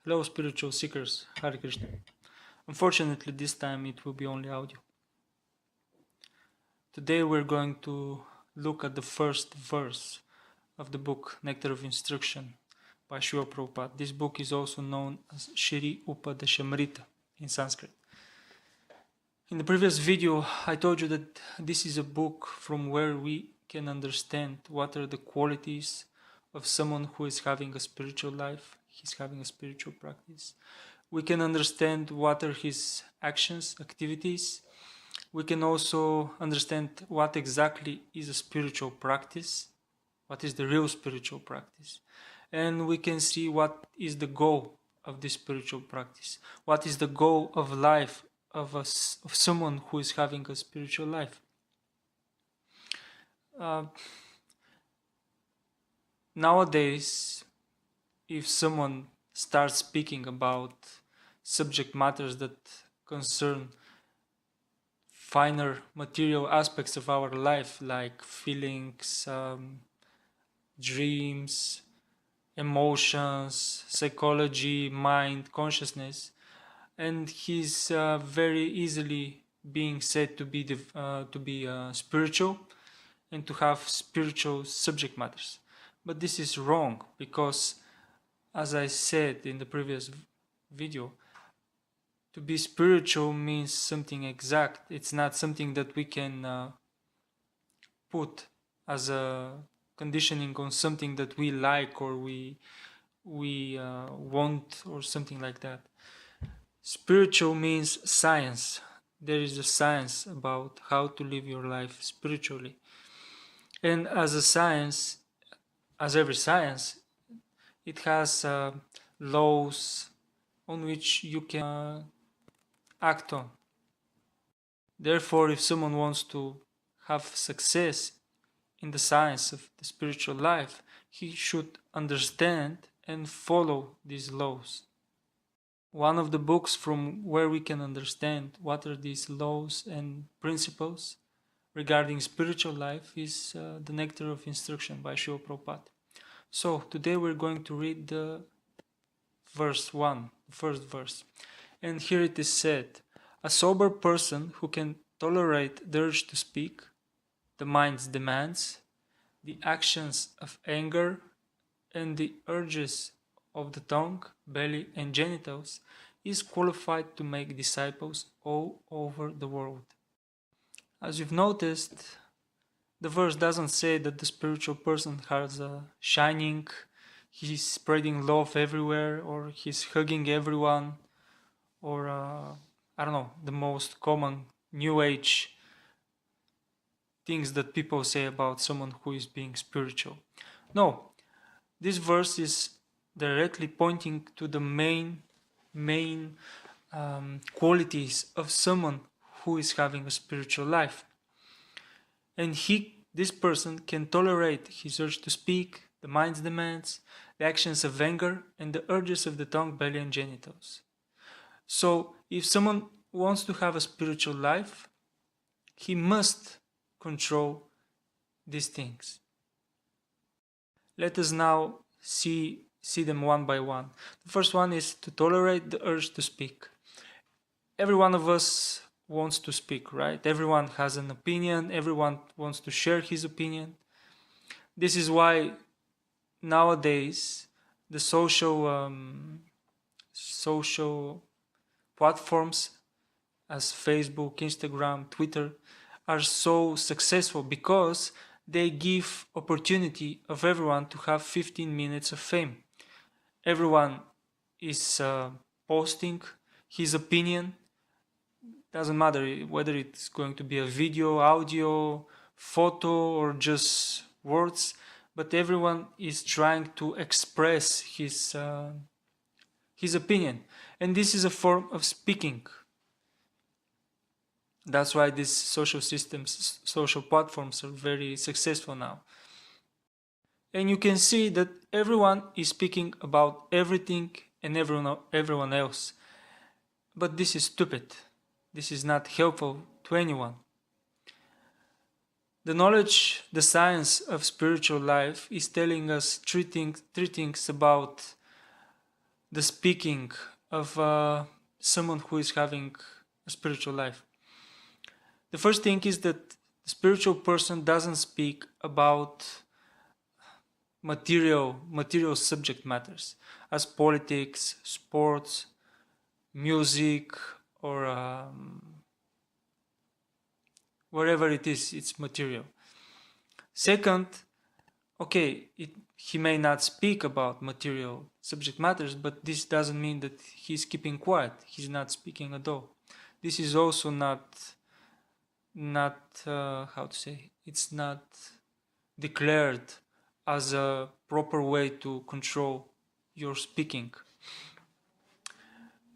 Hello spiritual seekers, Hare Krishna. Unfortunately this time it will be only audio. Today we're going to look at the first verse of the book Nectar of Instruction by Srila Prabhupada. This book is also known as Shri Upadeshamrita in Sanskrit. In the previous video I told you that this is a book from where we can understand what are the qualities of someone who is having a spiritual life, he's having a spiritual practice. We can understand what are his actions, activities. We can also understand what exactly is a spiritual practice, what is the real spiritual practice. And we can see what is the goal of this spiritual practice, what is the goal of life of someone who is having a spiritual life. Nowadays, if someone starts speaking about subject matters that concern finer material aspects of our life, like feelings, dreams, emotions, psychology, mind, consciousness, and he's very easily being said to be spiritual and to have spiritual subject matters. But this is wrong, because as I said in the previous video, to be spiritual means something exact. It's not something that we can put as a conditioning on something that we like or we want or something like that. Spiritual means science. There is a science about how to live your life spiritually. And as a science, as every science, it has laws on which you can act on. Therefore, if someone wants to have success in the science of the spiritual life, he should understand and follow these laws. One of the books from where we can understand what are these laws and principles regarding spiritual life is the Nectar of Instruction by Srila Prabhupada. So today we're going to read the verse 1, the first verse. And here it is said, a sober person who can tolerate the urge to speak, the mind's demands, the actions of anger, and the urges of the tongue, belly, and genitals, is qualified to make disciples all over the world. As you've noticed, the verse doesn't say that the spiritual person has a shining, he's spreading love everywhere, or he's hugging everyone, or I don't know, the most common new age things that people say about someone who is being spiritual. No, this verse is directly pointing to the main qualities of someone who is having a spiritual life. And this person can tolerate his urge to speak, the mind's demands, the actions of anger, and the urges of the tongue, belly, and genitals. So if someone wants to have a spiritual life, he must control these things. Let us now see them one by one. The first one is to tolerate the urge to speak. Every one of us wants to speak, right? Everyone has an opinion, everyone wants to share his opinion. This is why nowadays the social platforms as Facebook, Instagram, Twitter are so successful, because they give opportunity of everyone to have 15 minutes of fame. Everyone is posting his opinion. Doesn't matter whether it's going to be a video, audio, photo, or just words, but everyone is trying to express his opinion, and this is a form of speaking. That's why these social systems, social platforms are very successful now. And you can see that everyone is speaking about everything and everyone else. But this is stupid. This is not helpful to anyone. The knowledge, the science of spiritual life is telling us three things about the speaking of someone who is having a spiritual life. The first thing is that the spiritual person doesn't speak about material subject matters as politics, sports, music, or wherever it is, it's material. Second, okay, he may not speak about material subject matters, but this doesn't mean that he's keeping quiet. He's not speaking at all. This is also not how to say, it's not declared as a proper way to control your speaking.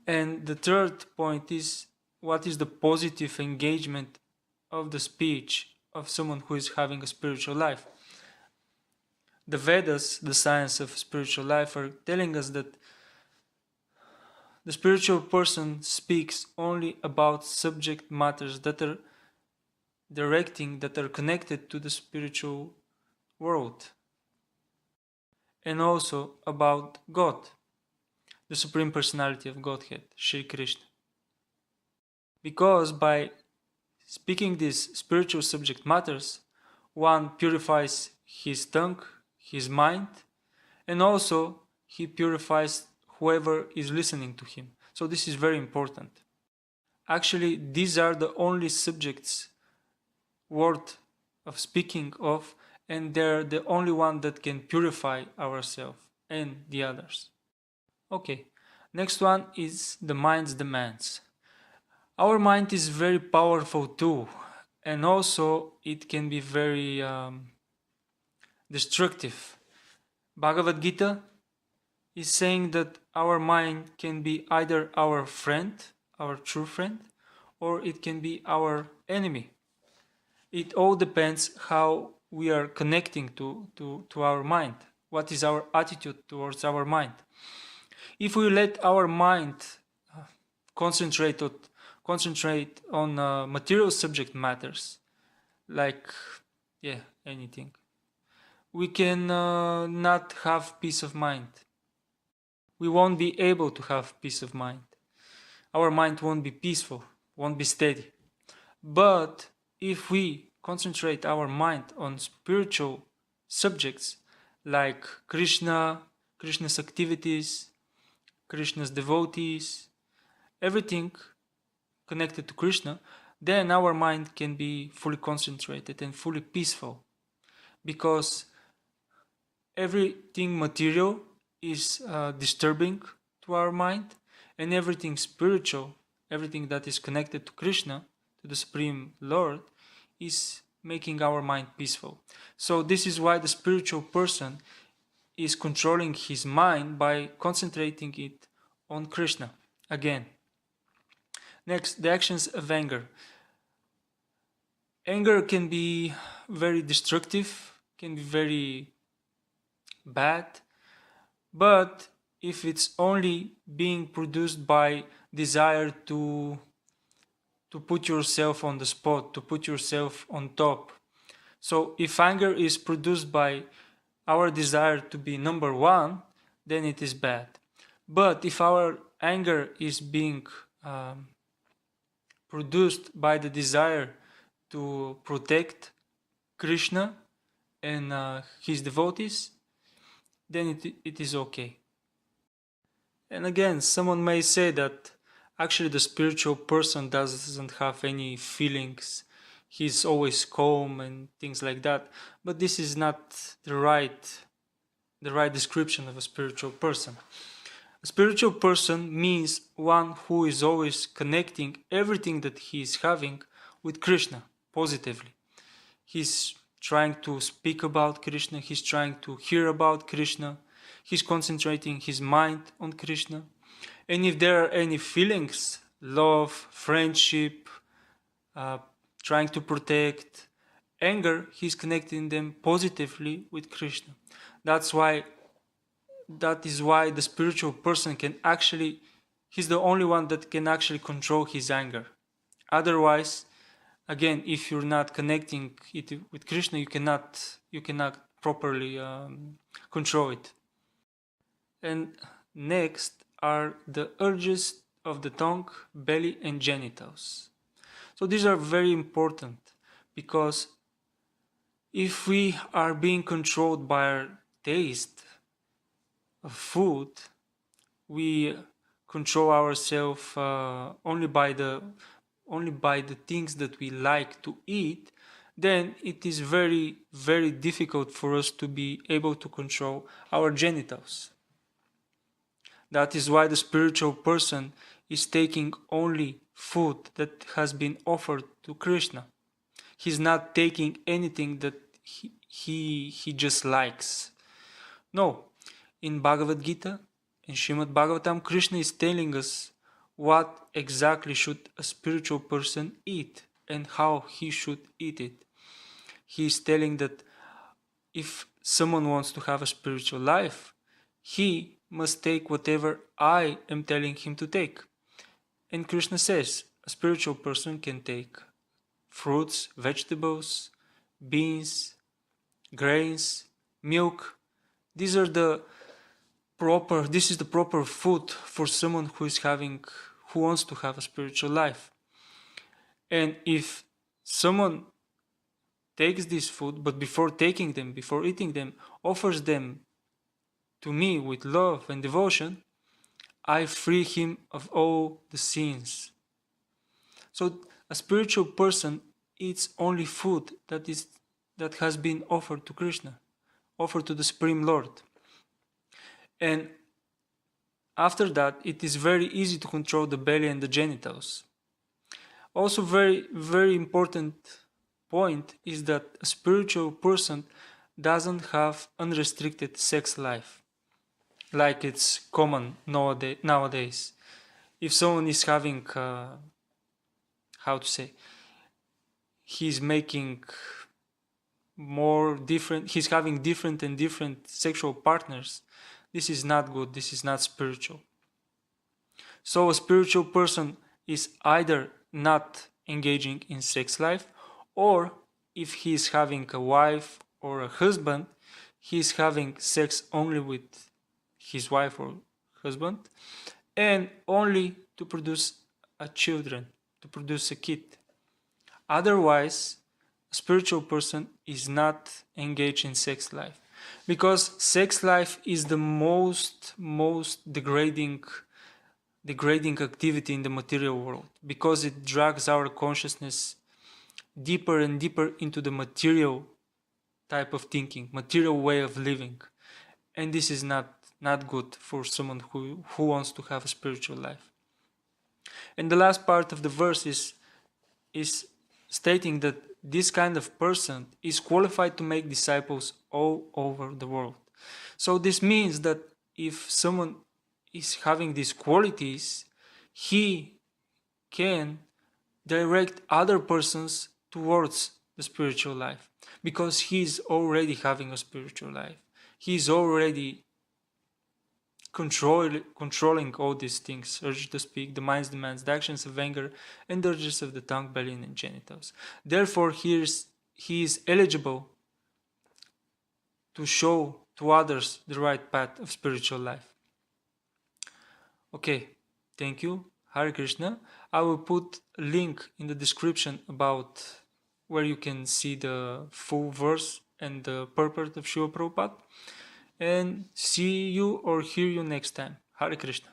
And the third point is, what is the positive engagement of the speech of someone who is having a spiritual life? The Vedas, the science of spiritual life, are telling us that the spiritual person speaks only about subject matters that are connected to the spiritual world, and also about God, the Supreme Personality of Godhead, Shri Krishna. Because by speaking these spiritual subject matters, one purifies his tongue, his mind, and also he purifies whoever is listening to him. So this is very important. Actually, these are the only subjects worth of speaking of, and they're the only one that can purify ourselves and the others. Okay, next one is the mind's demands. Our mind is very powerful too, and also it can be very destructive. Bhagavad Gita is saying that our mind can be either our friend, our true friend, or it can be our enemy. It all depends how we are connecting to our mind. What is our attitude towards our mind? If we let our mind concentrate on material subject matters, like anything, we can not have peace of mind. We won't be able to have peace of mind. Our mind won't be peaceful, won't be steady. But if we concentrate our mind on spiritual subjects like Krishna, Krishna's activities, Krishna's devotees, everything connected to Krishna, then our mind can be fully concentrated and fully peaceful, because everything material is disturbing to our mind, and everything spiritual, everything that is connected to Krishna, to the Supreme Lord, is making our mind peaceful. So this is why the spiritual person is controlling his mind by concentrating it on Krishna again. Next, the actions of anger. Anger can be very destructive, can be very bad, but if it's only being produced by desire to put yourself on the spot, to put yourself on top. So if anger is produced by our desire to be number one, then it is bad. But if our anger is being produced by the desire to protect Krishna and his devotees, then it is okay. And again, someone may say that actually the spiritual person doesn't have any feelings, he's always calm and things like that, but this is not the right description of a spiritual person. A spiritual person means one who is always connecting everything that he is having with Krishna positively. He's trying to speak about Krishna, he's trying to hear about Krishna, he's concentrating his mind on Krishna. And if there are any feelings, love, friendship, trying to protect, anger, he's connecting them positively with Krishna. That is why the spiritual person can actually, he's the only one that can actually control his anger. Otherwise, again, if you're not connecting it with Krishna, you cannot properly control it. And next, are the urges of the tongue, belly, and genitals. So these are very important because if we are being controlled by our taste of food, we control ourselves only by the things that we like to eat, then it is very, very difficult for us to be able to control our genitals. That is why the spiritual person is taking only food that has been offered to Krishna. He's not taking anything that he just likes. No, in Bhagavad Gita, in Srimad Bhagavatam, Krishna is telling us what exactly should a spiritual person eat and how he should eat it. He is telling that if someone wants to have a spiritual life, he must take whatever I am telling him to take. And Krishna says a spiritual person can take fruits, vegetables, beans, grains, milk. This is the proper food for someone who wants to have a spiritual life. And if someone takes this food, but before eating them, offers them to me with love and devotion, I free him of all the sins. So a spiritual person eats only food that has been offered to Krishna, offered to the Supreme Lord. And after that, it is very easy to control the belly and the genitals. Also, very, very important point is that a spiritual person doesn't have unrestricted sex life, like it's common nowadays. If someone is having, how to say, he's making he's having different and different sexual partners, this is not good, this is not spiritual. So a spiritual person is either not engaging in sex life, or if he is having a wife or a husband, he is having sex only with his wife or husband, and only to produce a kid. Otherwise, a spiritual person is not engaged in sex life, because sex life is the most degrading activity in the material world, because it drags our consciousness deeper and deeper into the material type of thinking, material way of living. And this is not good for someone who wants to have a spiritual life. And the last part of the verse is stating that this kind of person is qualified to make disciples all over the world. So this means that if someone is having these qualities, he can direct other persons towards the spiritual life, because he is already having a spiritual life. He is already controlling all these things: urge to speak, the mind's demands, the actions of anger, and the urges of the tongue, belly, and genitals. Therefore, he is eligible to show to others the right path of spiritual life. Okay, thank you. Hare Krishna. I will put a link in the description about where you can see the full verse and the purport of Srila Prabhupada. And see you or hear you next time. Hare Krishna.